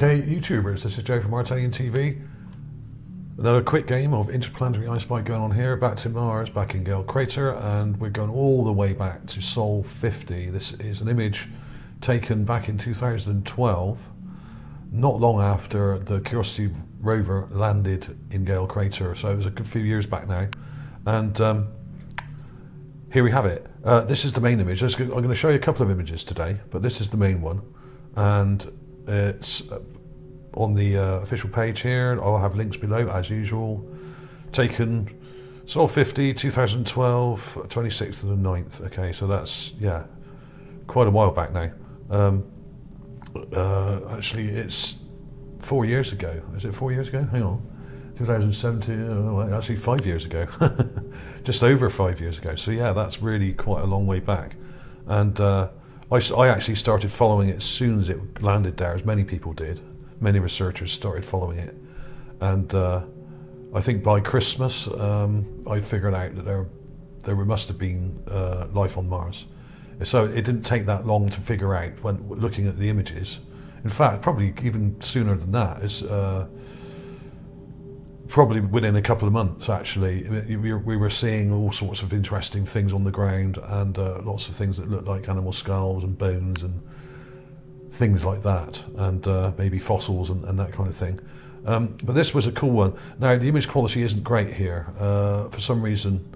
Okay, YouTubers, this is Joe from Martinian TV. Another quick game of interplanetary ice spy going on here, back to Mars, back in Gale Crater, and we're going all the way back to Sol 50. This is an image taken back in 2012, not long after the Curiosity rover landed in Gale Crater, so it was a good few years back now. And here we have it. This is the main image. I'm going to show you a couple of images today, but this is the main one. And it's on the official page here. I'll have links below as usual. Taken Sol 50, 2012, 26th of the 9th. Okay, so that's, yeah, quite a while back now. Actually, it's 4 years ago. Is it 4 years ago? Hang on. 2017, actually 5 years ago. Just over 5 years ago. So yeah, that's really quite a long way back. And I actually started following it as soon as it landed there, as many people did. Many researchers started following it. And I think by Christmas, I figured out that there must have been life on Mars. So it didn't take that long to figure out when looking at the images. In fact, probably even sooner than that. It's probably within a couple of months, actually. We were seeing all sorts of interesting things on the ground, and lots of things that looked like animal skulls and bones and things like that, and maybe fossils and that kind of thing. But this was a cool one. Now, the image quality isn't great here. For some reason,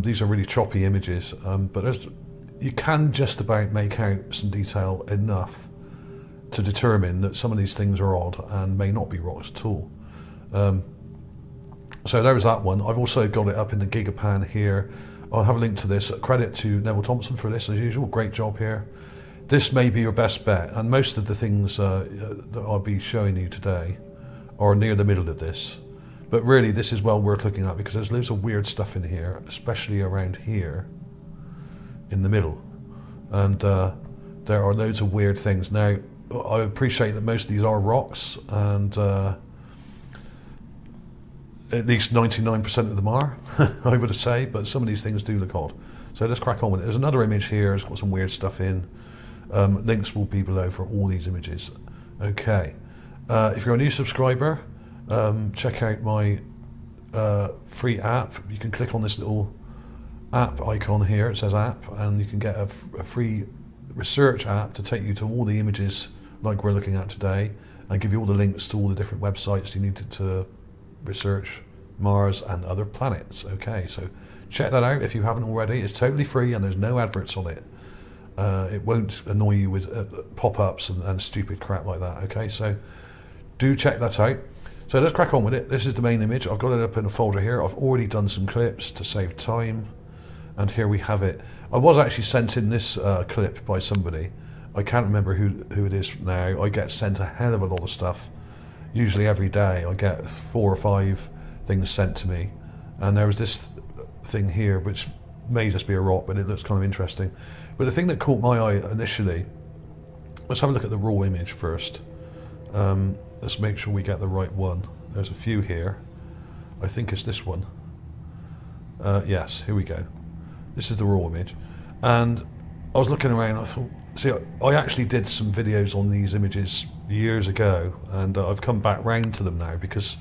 these are really choppy images, but you can just about make out some detail enough to determine that some of these things are odd and may not be rocks at all. So there was that one. I've also got it up in the GigaPan here. I'll have a link to this. Credit to Neville Thompson for this, as usual. Great job here. This may be your best bet, and most of the things that I'll be showing you today are near the middle of this. But really, this is well worth looking at because there's loads of weird stuff in here, especially around here in the middle. And there are loads of weird things. Now, I appreciate that most of these are rocks, and at least 99% of them are, I would say, but some of these things do look odd. So let's crack on with it. There's another image here, it's got some weird stuff in. Links will be below for all these images. Okay, if you're a new subscriber, check out my free app. You can click on this little app icon here, it says app, and you can get a free research app to take you to all the images like we're looking at today, and give you all the links to all the different websites you need to research Mars and other planets. Okay, so check that out if you haven't already. It's totally free and there's no adverts on it. It won't annoy you with pop-ups and stupid crap like that. Okay, so do check that out. So let's crack on with it. This is the main image. I've got it up in a folder here. I've already done some clips to save time, and here we have it. I was actually sent in this clip by somebody. I can't remember who it is now. I get sent a hell of a lot of stuff. Usually every day I get 4 or 5 things sent to me, and there was this thing here which may just be a rock, but it looks kind of interesting. But the thing that caught my eye initially, let's have a look at the raw image first. Let's make sure we get the right one. There's a few here. I think it's this one. Yes, here we go. This is the raw image, and I was looking around, I thought, see, I actually did some videos on these images years ago, and I've come back round to them now because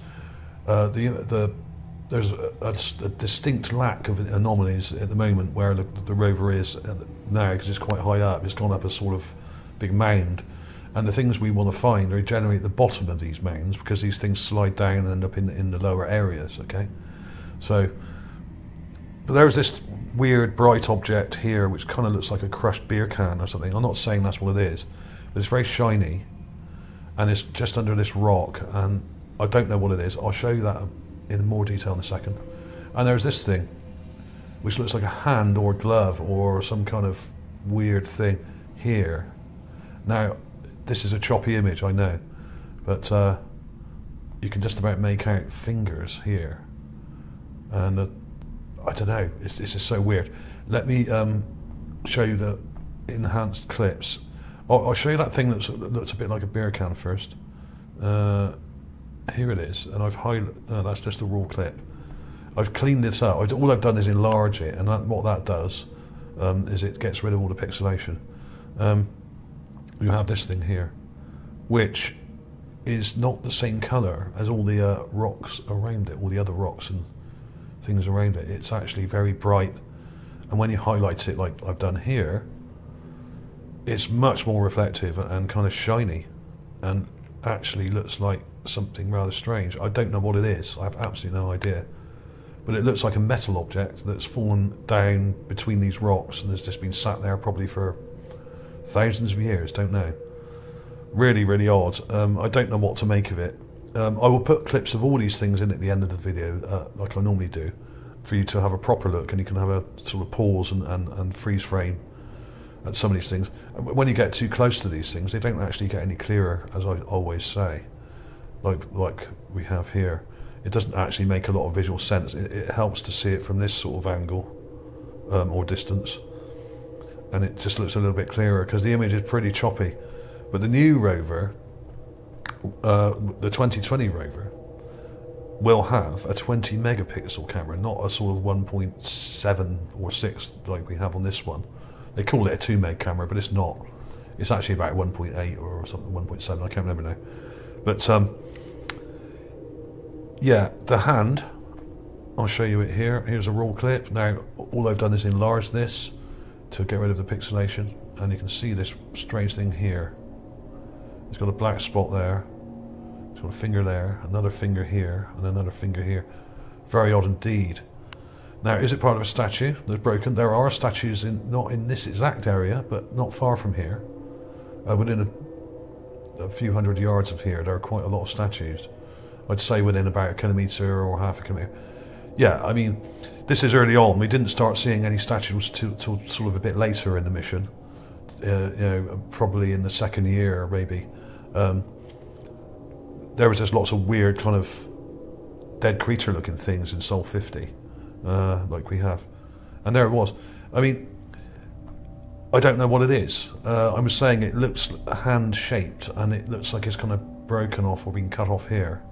there's a distinct lack of anomalies at the moment where the rover is now, because it's quite high up. It's gone up a sort of big mound, and the things we want to find are generally at the bottom of these mounds, because these things slide down and end up in the lower areas. Okay, so but there was this weird bright object here which kind of looks like a crushed beer can or something. I'm not saying that's what it is, but it's very shiny, and it's just under this rock, and I don't know what it is. I'll show you that in more detail in a second. And there's this thing which looks like a hand or a glove or some kind of weird thing here. Now, this is a choppy image, I know, but you can just about make out fingers here, and I don't know, it's just so weird. Let me show you the enhanced clips. I'll show you that thing that looks a bit like a beer can first. Here it is, and I've highlighted, that's just a raw clip. I've cleaned this up. All I've done is enlarge it, and what that does is it gets rid of all the pixelation. You have this thing here, which is not the same colour as all the rocks around it, all the other rocks and things around it. It's actually very bright, and when you highlight it like I've done here, it's much more reflective and kind of shiny, and actually looks like something rather strange. I don't know what it is, I have absolutely no idea, but it looks like a metal object that's fallen down between these rocks and has just been sat there probably for thousands of years, don't know. Really, really odd. I don't know what to make of it. I will put clips of all these things in at the end of the video, like I normally do, for you to have a proper look, and you can have a sort of pause and freeze frame at some of these things. When you get too close to these things, they don't actually get any clearer, as I always say, like we have here. It doesn't actually make a lot of visual sense. It helps to see it from this sort of angle or distance, and it just looks a little bit clearer because the image is pretty choppy. But the new rover, the 2020 rover, will have a 20 megapixel camera, not a sort of 1.7 or 6 like we have on this one. They call it a 2 meg camera, but it's not. It's actually about 1.8 or something, 1.7, I can't remember now. But yeah, the hand, I'll show you it here. Here's a raw clip. Now, all I've done is enlarge this to get rid of the pixelation, and you can see this strange thing here. It's got a black spot there, it's got a finger there, another finger here, and another finger here. Very odd indeed. Now, is it part of a statue that's broken? There are statues not in this exact area, but not far from here. Within a few hundred yards of here, there are quite a lot of statues. I'd say within about a kilometre or half a kilometre. Yeah, I mean, this is early on. We didn't start seeing any statues till sort of a bit later in the mission. You know, probably in the second year, maybe. There was just lots of weird kind of dead creature looking things in Sol 50, like we have, and there it was. I mean, I don't know what it is. I was saying it looks hand shaped, and it looks like it's kind of broken off or been cut off here.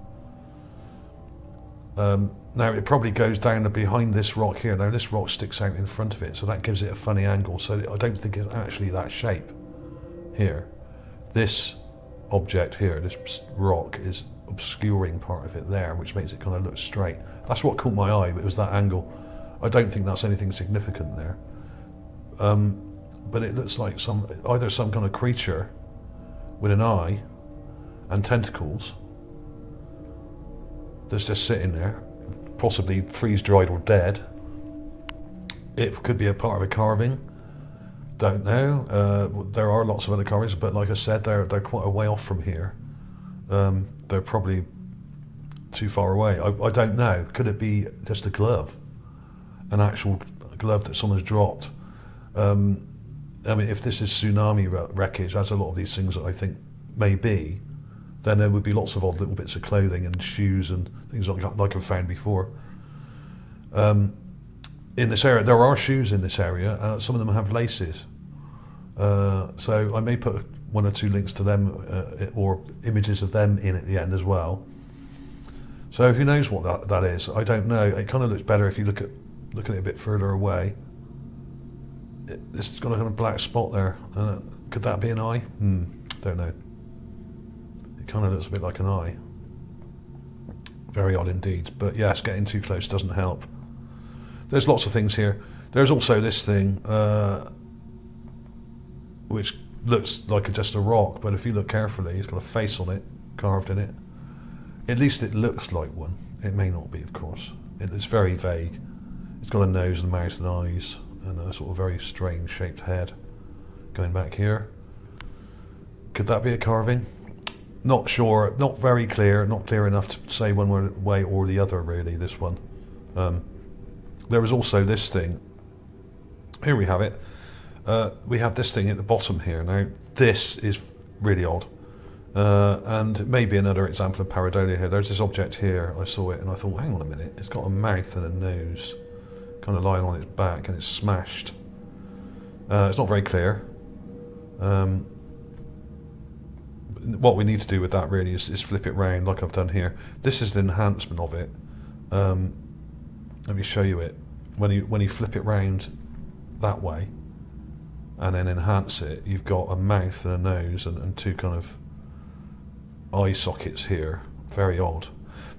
Now it probably goes down to behind this rock here. Now this rock sticks out in front of it, so that gives it a funny angle. So I don't think it's actually that shape here. This object here, this rock, is obscuring part of it there, which makes it kind of look straight. That's what caught my eye, but it was that angle. I don't think that's anything significant there. But it looks like either some kind of creature with an eye and tentacles that's just sitting there, possibly freeze-dried or dead. It could be a part of a carving. Don't know. There are lots of other carvings, but like I said, they're quite a way off from here. They're probably too far away. I don't know. Could it be just a glove, an actual glove that someone's dropped? I mean, if this is tsunami wreckage, as a lot of these things that I think may be, then there would be lots of odd little bits of clothing and shoes and things like I've found before. In this area, there are shoes in this area. Some of them have laces. So I may put one or two links to them or images of them in at the end as well. So who knows what that is? I don't know. It kind of looks better if you look at it a bit further away. It's got a kind of black spot there. Could that be an eye? Don't know. It kind of looks a bit like an eye. Very odd indeed. But yes, getting too close doesn't help. There's lots of things here. There's also this thing, which looks like just a rock, but if you look carefully, it's got a face on it, carved in it. At least it looks like one. It may not be, of course. It's very vague. It's got a nose and mouth and eyes, and a sort of very strange shaped head. Going back here. Could that be a carving? Not sure, not very clear, not clear enough to say one way or the other, really, this one. There was also this thing. Here we have it. We have this thing at the bottom here. Now, this is really odd. And maybe another example of pareidolia here. There's this object here. I saw it and I thought, hang on a minute. It's got a mouth and a nose kind of lying on its back, and it's smashed. It's not very clear. What we need to do with that really is flip it round like I've done here. This is the enhancement of it. Let me show you it. When you flip it round that way and then enhance it, you've got a mouth and a nose and two kind of eye sockets here. Very odd.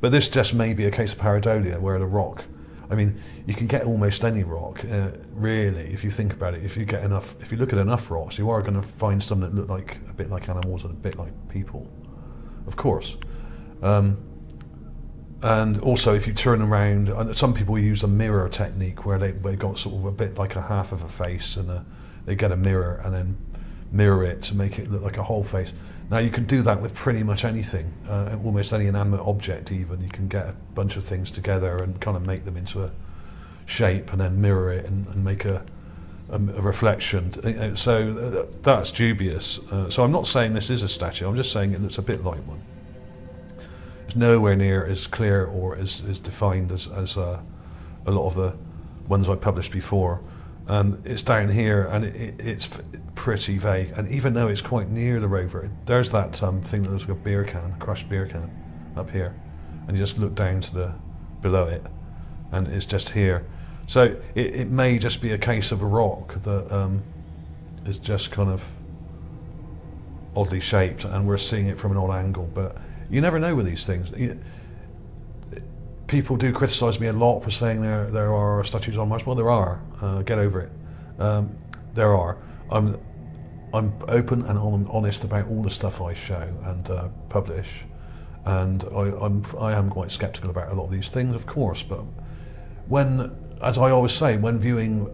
But this just may be a case of pareidolia, where the rock, I mean, you can get almost any rock, really, if you think about it. If you look at enough rocks, you are going to find some that look like a bit like animals and a bit like people, of course. And also, if you turn around, and some people use a mirror technique where they got sort of a bit like a half of a face, and they get a mirror and then mirror it to make it look like a whole face. Now you can do that with pretty much anything, almost any inanimate object even. You can get a bunch of things together and kind of make them into a shape and then mirror it and make a reflection. So that's dubious. So I'm not saying this is a statue, I'm just saying it looks a bit like one. It's nowhere near as clear or as defined as a lot of the ones I published before. It's down here, and it's pretty vague. And even though it's quite near the rover, there's that thing that looks like a beer can, a crushed beer can, up here. And you just look down to below it, and it's just here. So it may just be a case of a rock that is just kind of oddly shaped, and we're seeing it from an odd angle. But you never know with these things. People do criticise me a lot for saying there are statues on Mars. Well, there are. Get over it. There are. I'm open and honest about all the stuff I show and publish, and I am quite sceptical about a lot of these things, of course. But when, as I always say, when viewing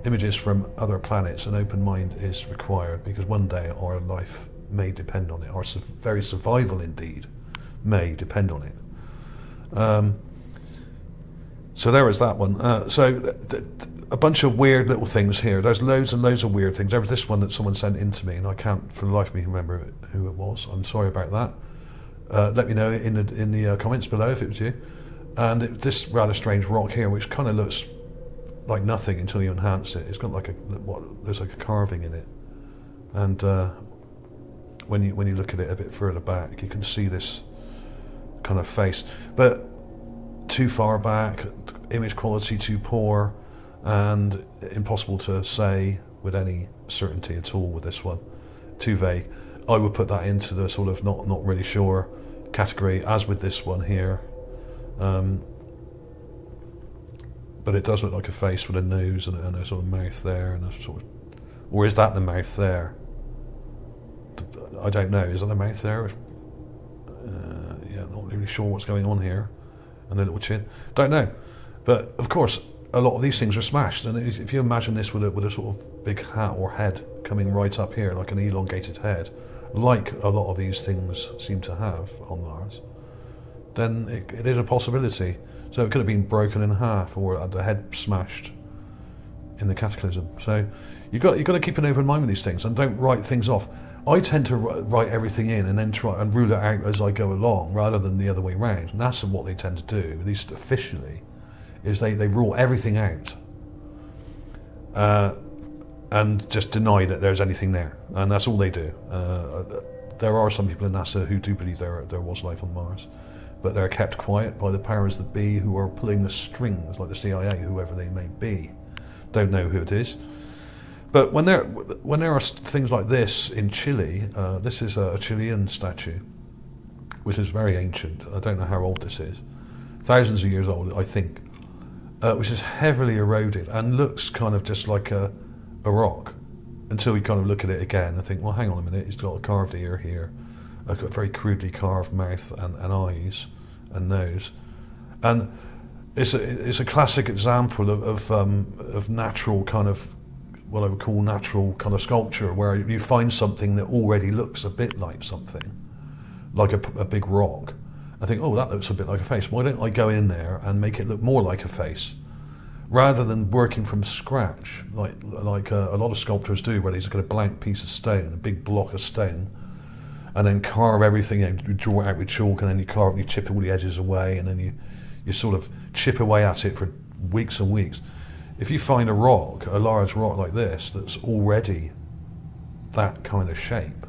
images from other planets, an open mind is required, because one day our life may depend on it. Our very survival, indeed, may depend on it. So there is that one. A bunch of weird little things here. There's loads and loads of weird things. There was this one that someone sent in to me, and I can't for the life of me remember who it was. I'm sorry about that. Let me know in the comments below if it was you. And this rather strange rock here, which kind of looks like nothing until you enhance it. It's got like there's like a carving in it, and when you look at it a bit further back, you can see this kind of face, but too far back, image quality too poor, and impossible to say with any certainty at all with this one. Too vague. I would put that into the sort of not really sure category, as with this one here. But it does look like a face with a nose and a sort of mouth there, and a sort of, or is that the mouth there? I don't know. Is that the mouth there? Yeah, not really sure what's going on here. And a little chin. Don't know. But of course, a lot of these things are smashed. And if you imagine this with a sort of big hat or head coming right up here, like an elongated head, like a lot of these things seem to have on Mars, then it is a possibility. So it could have been broken in half, or the head smashed in the cataclysm. So you've got to keep an open mind with these things, and don't write things off. I tend to write everything in and then try and rule it out as I go along, rather than the other way around. And that's what they tend to do, at least officially, is they rule everything out and just deny that there's anything there. And that's all they do. There are some people in NASA who do believe there was life on Mars, but they're kept quiet by the powers that be, who are pulling the strings, like the CIA, whoever they may be. Don't know who it is. But when there are things like this in Chile, this is a Chilean statue, which is very ancient. I don't know how old this is. Thousands of years old, I think. Which is heavily eroded and looks kind of just like a rock, until you kind of look at it again and think, well, hang on a minute, it's got a carved ear here, a very crudely carved mouth and eyes and nose. And it's a classic example of natural kind of, what I would call natural kind of sculpture, where you find something that already looks a bit like something, like a big rock. I think, oh, that looks a bit like a face. Why don't I go in there and make it look more like a face, rather than working from scratch, like a lot of sculptors do, where they just get a blank piece of stone, a big block of stone, and then carve everything out. You draw it out with chalk, and then you carve and you chip all the edges away, and then you sort of chip away at it for weeks and weeks. If you find a rock, a large rock like this, that's already that kind of shape,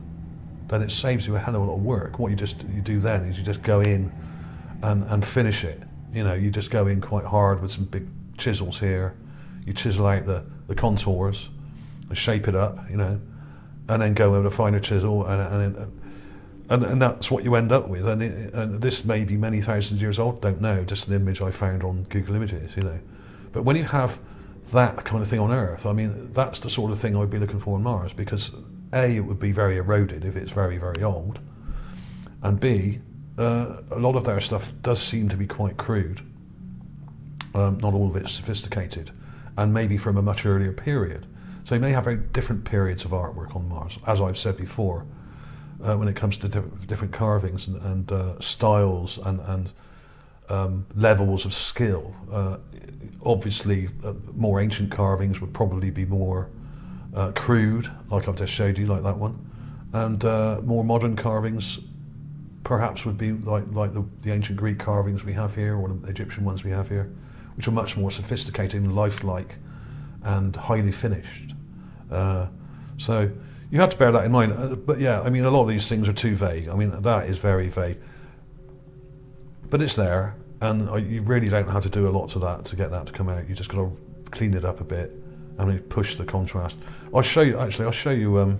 then it saves you a hell of a lot of work. What you do then is you just go in and finish it. You know, you just go in quite hard with some big chisels here. You chisel out the contours and shape it up, you know, and then go with a finer chisel And that's what you end up with. And this may be many thousands of years old, don't know, just an image I found on Google Images, you know. But when you have that kind of thing on Earth, I mean, that's the sort of thing I'd be looking for on Mars, because A, it would be very eroded if it's very, very old, and B, a lot of their stuff does seem to be quite crude. Not all of it's sophisticated, and maybe from a much earlier period. So you may have very different periods of artwork on Mars, as I've said before, when it comes to different carvings and styles and levels of skill. Obviously, more ancient carvings would probably be more crude, like I've just showed you, like that one, and more modern carvings perhaps would be like the ancient Greek carvings we have here, or the Egyptian ones we have here, which are much more sophisticated and lifelike and highly finished. So you have to bear that in mind. But yeah, I mean, a lot of these things are too vague. I mean, that is very vague. But it's there, and you really don't have to do a lot to that to get that to come out. You just got to clean it up a bit and push the contrast. I'll show you. Actually, I'll show you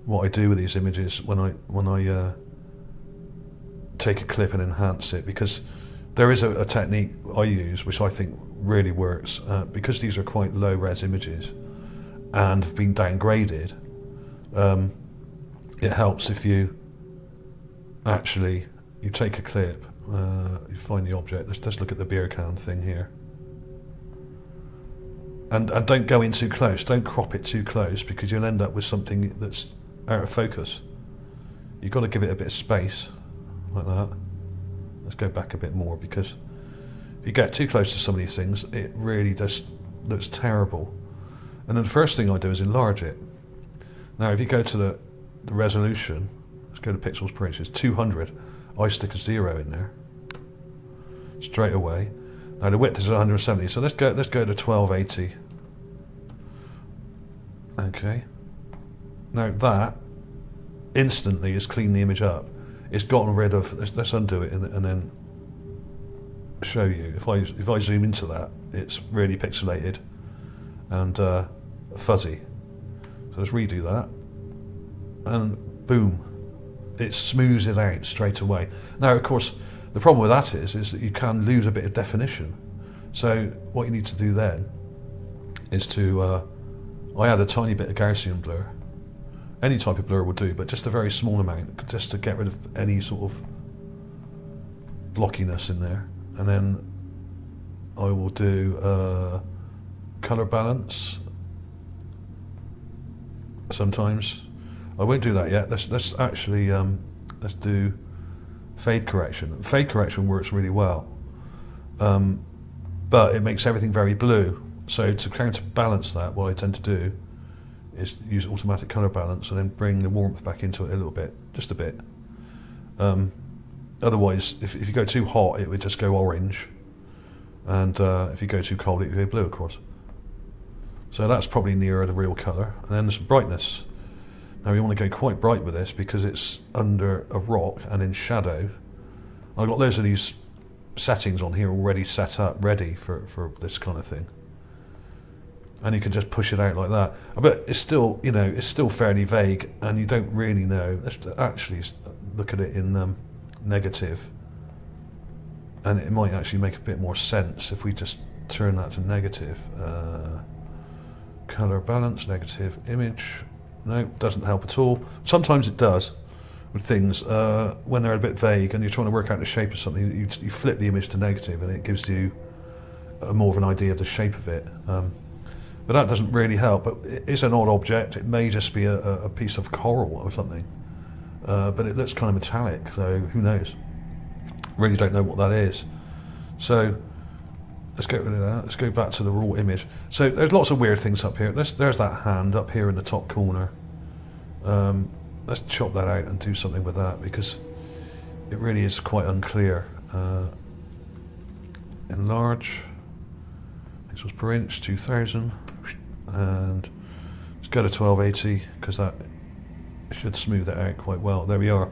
what I do with these images when I take a clip and enhance it, because there is a technique I use which I think really works, because these are quite low res images and have been downgraded. It helps if you actually take a clip, you find the object. Let's just look at the beer can thing here, and don't go in too close. Don't crop it too close, because you'll end up with something that's out of focus. You've got to give it a bit of space, like that. Let's go back a bit more, because if you get too close to some of these things, it really just looks terrible. And then the first thing I do is enlarge it. Now, if you go to the resolution, let's go to pixels per inch, it's 200. I stick a 0 in there straight away. Now the width is 170, so let's go to 1280. Okay. Now that instantly has cleaned the image up. It's gotten rid of. Let's undo it and then show you. If I zoom into that, it's really pixelated and fuzzy. So let's redo that, and boom, it smooths it out straight away. Now, of course, the problem with that is that you can lose a bit of definition. So what you need to do then is to I add a tiny bit of Gaussian blur. Any type of blur will do, but just a very small amount, just to get rid of any sort of blockiness in there. And then I will do color balance. Sometimes I won't do that yet. Let's actually let's do fade correction. Fade correction works really well, but it makes everything very blue. So to counterbalance that, what I tend to do is use automatic color balance and then bring the warmth back into it a little bit, just a bit. Otherwise, if you go too hot, it would just go orange, and if you go too cold, it would go blue, of course. So that's probably nearer the real color. And then there's brightness. Now we want to go quite bright with this because it's under a rock and in shadow. I've got loads of these settings on here already set up, ready for this kind of thing. And you can just push it out like that. But it's still, you know, it's still fairly vague, and you don't really know. Let's actually look at it in negative, and it might actually make a bit more sense if we just turn that to negative. Color balance, negative image. No, doesn't help at all. Sometimes it does with things when they're a bit vague and you're trying to work out the shape of something. You flip the image to negative, and it gives you more of an idea of the shape of it. But that doesn't really help. But it's an odd object. It may just be a piece of coral or something. But it looks kind of metallic, so who knows? Really don't know what that is. So let's get rid of that. Let's go back to the raw image. So there's lots of weird things up here. There's that hand up here in the top corner. Let's chop that out and do something with that, because it really is quite unclear. Enlarge. Pixels per inch, 2000. And let's go to 1280, because that should smooth it out quite well. There we are.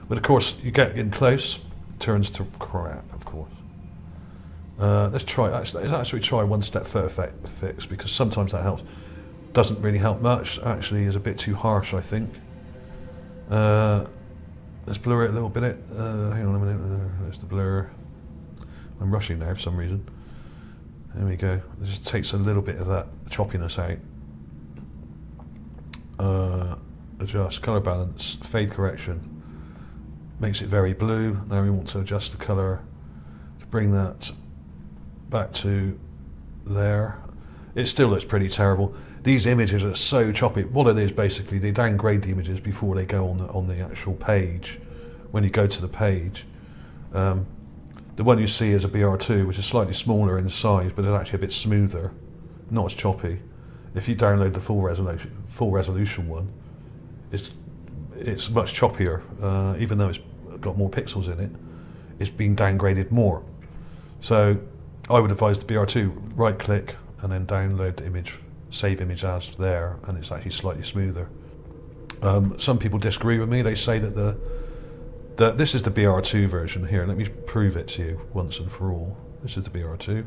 But of course, you get in close, it turns to crap, of course. Let's actually try one step further fix, because sometimes that helps. Doesn't really help much. Actually, is a bit too harsh, I think. let's blur it a little bit. Hang on a minute. There's the blur. I'm rushing now for some reason. There we go. This just takes a little bit of that choppiness out. Adjust color balance, fade correction. Makes it very blue. Now we want to adjust the color to bring that back to there. It still looks pretty terrible. These images are so choppy. What it is basically, they downgrade the images before they go on the actual page. When you go to the page, the one you see is a BR2, which is slightly smaller in size, but it's actually a bit smoother, not as choppy. If you download the full resolution one, it's much choppier, even though it's got more pixels in it. It's been downgraded more. So I would advise the BR2, right click and then download the image, save image as there, and it's actually slightly smoother. Some people disagree with me. They say that this is the BR2 version here. Let me prove it to you once and for all. This is the BR2.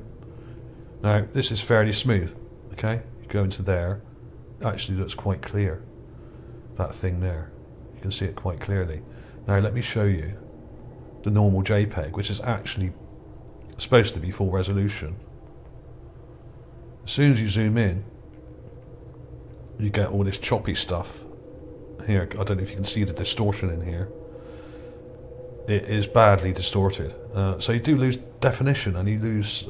Now this is fairly smooth, okay? You go into there, it actually looks quite clear. That thing there, you can see it quite clearly. Now let me show you the normal JPEG, which is actually supposed to be full resolution. As soon as you zoom in, you get all this choppy stuff here. I don't know if you can see the distortion in here. It is badly distorted. So you do lose definition and you lose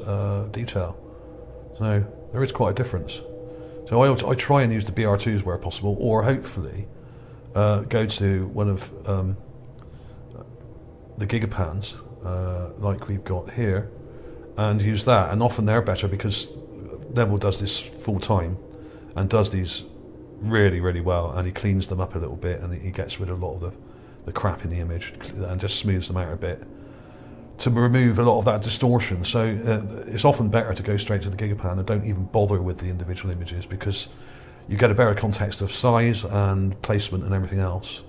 detail. So there is quite a difference. So I try and use the BR2s where possible, or hopefully go to one of the GigaPans, like we've got here, and use that. And often they're better because Neville does this full time and does these really, really well, and he cleans them up a little bit, and he gets rid of a lot of the crap in the image and just smooths them out a bit to remove a lot of that distortion. So it's often better to go straight to the GigaPan and don't even bother with the individual images, because you get a better context of size and placement and everything else.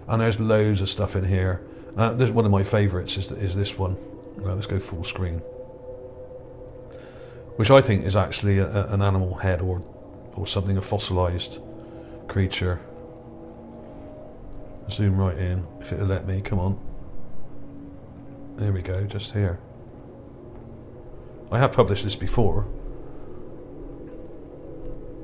And there's loads of stuff in here. This one of my favourites is this one. Let's go full screen, which I think is actually an animal head or something, a fossilized creature. Zoom right in, if it'll let me, come on. There we go, just here. I have published this before,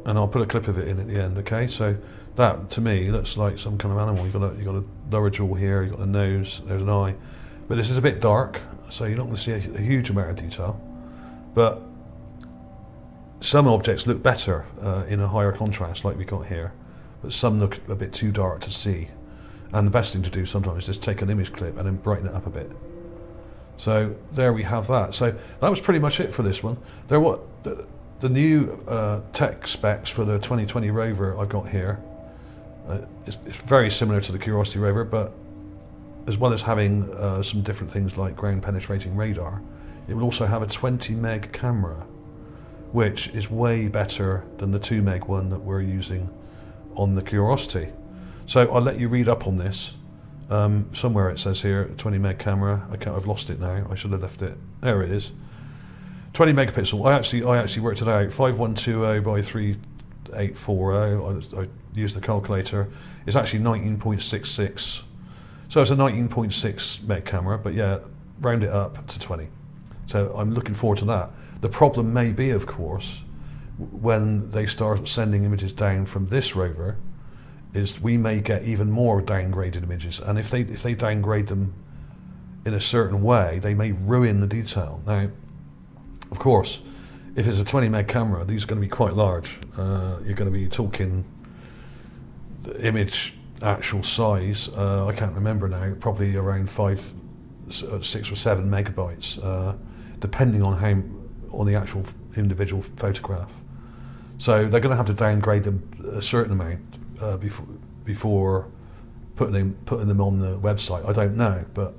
and I'll put a clip of it in at the end, okay? So that, to me, looks like some kind of animal. You've got a lower jaw here, you've got a nose, there's an eye. But this is a bit dark, so you're not going to see a huge amount of detail. But some objects look better in a higher contrast, like we got here, but some look a bit too dark to see. And the best thing to do sometimes is just take an image clip and then brighten it up a bit. So there we have that. So that was pretty much it for this one. The new tech specs for the 2020 Rover I've got here. It's very similar to the Curiosity Rover, but as well as having some different things like ground penetrating radar, it will also have a 20 meg camera, which is way better than the 2 meg one that we're using on the Curiosity. So I'll let you read up on this. Somewhere it says here 20 meg camera. I've lost it now. I should have left it. There it is. 20 megapixel. I actually worked it out. 5120 by 3840. I used the calculator. It's actually 19.66. So it's a 19.6 meg camera, but yeah, round it up to 20. So I'm looking forward to that. The problem may be, of course, when they start sending images down from this rover, is we may get even more downgraded images, and if they downgrade them in a certain way, they may ruin the detail. Now, of course, if it's a 20 meg camera, these are going to be quite large. You're going to be talking the image actual size. I can't remember now. Probably around 5, 6 or 7 megabytes, depending on the actual individual photograph. So they're going to have to downgrade them a certain amount before putting them on the website. I don't know, but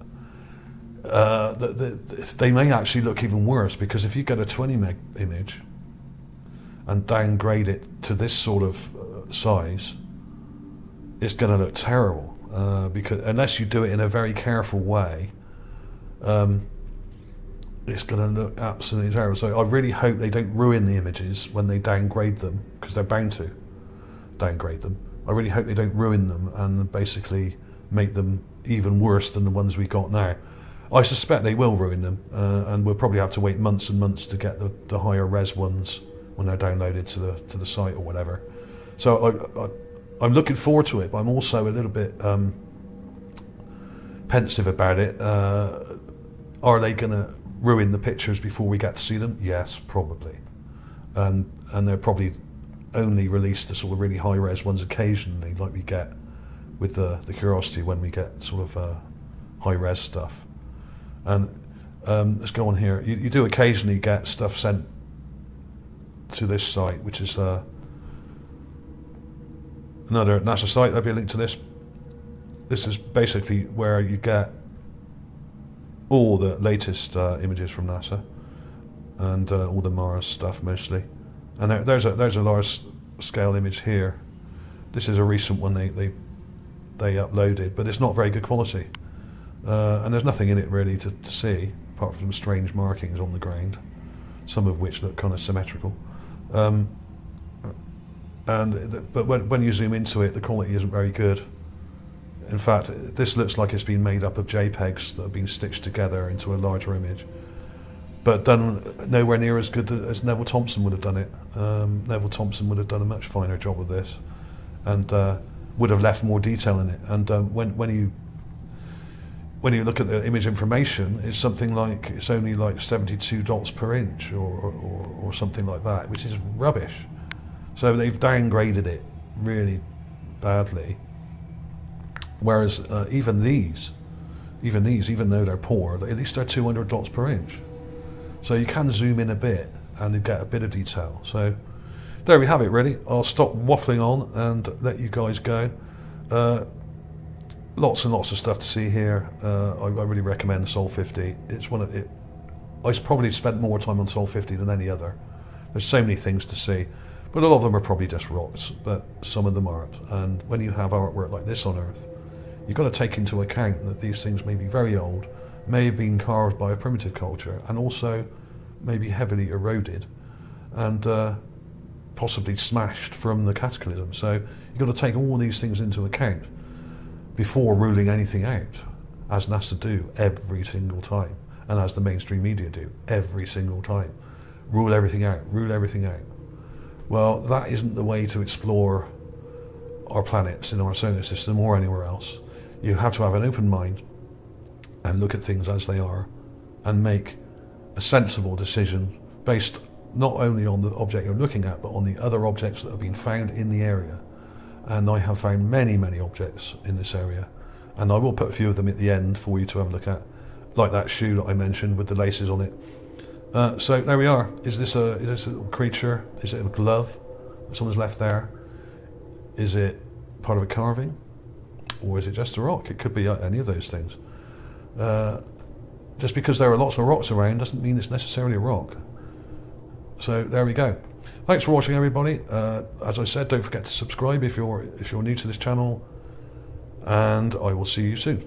they may actually look even worse, because if you get a 20 meg image and downgrade it to this sort of size, it's going to look terrible, because unless you do it in a very careful way, it's going to look absolutely terrible. So I really hope they don't ruin the images when they downgrade them, because they're bound to downgrade them. I really hope they don't ruin them and basically make them even worse than the ones we got now. I suspect they will ruin them, and we'll probably have to wait months and months to get the higher res ones when they're downloaded to the site or whatever. So I'm looking forward to it, but I'm also a little bit pensive about it. Are they going to ruin the pictures before we get to see them? Yes, probably. And they'll probably only release the sort of really high res ones occasionally, like we get with the Curiosity when we get sort of high res stuff. And let's go on here. You do occasionally get stuff sent to this site, which is another NASA site. There'll be a link to this. This is basically where you get all the latest images from NASA and all the Mars stuff mostly. And there's a large scale image here. This is a recent one they uploaded, but it's not very good quality. And there's nothing in it really to see, apart from strange markings on the ground, some of which look kind of symmetrical. But when you zoom into it, the quality isn't very good. In fact, this looks like it's been made up of JPEGs that have been stitched together into a larger image, but done nowhere near as good as Neville Thompson would have done it. Neville Thompson would have done a much finer job of this, and would have left more detail in it. And when you look at the image information, it's something like, it's only like 72 dots per inch or something like that, which is rubbish. So they've downgraded it really badly. Whereas even these, even though they're poor, at least they're 200 dots per inch. So you can zoom in a bit and you get a bit of detail. So there we have it really. I'll stop waffling on and let you guys go. Lots and lots of stuff to see here. I really recommend Sol 50. It's one of it. I probably spent more time on Sol 50 than any other. There's so many things to see, but a lot of them are probably just rocks, but some of them aren't. And when you have artwork like this on Earth, you've got to take into account that these things may be very old, may have been carved by a primitive culture, and also may be heavily eroded and possibly smashed from the cataclysm. So you've got to take all these things into account before ruling anything out, as NASA do every single time, and as the mainstream media do every single time. Rule everything out, rule everything out. Well, that isn't the way to explore our planets in our solar system or anywhere else. You have to have an open mind and look at things as they are and make a sensible decision based not only on the object you're looking at, but on the other objects that have been found in the area. And I have found many, many objects in this area, and I will put a few of them at the end for you to have a look at, like that shoe that I mentioned with the laces on it. So there we are. Is this a little creature? Is it a glove that someone's left there? Is it part of a carving? Or is it just a rock? It could be any of those things. Just because there are lots of rocks around doesn't mean it's necessarily a rock. So there we go. Thanks for watching, everybody. As I said, don't forget to subscribe if you're new to this channel, and I will see you soon.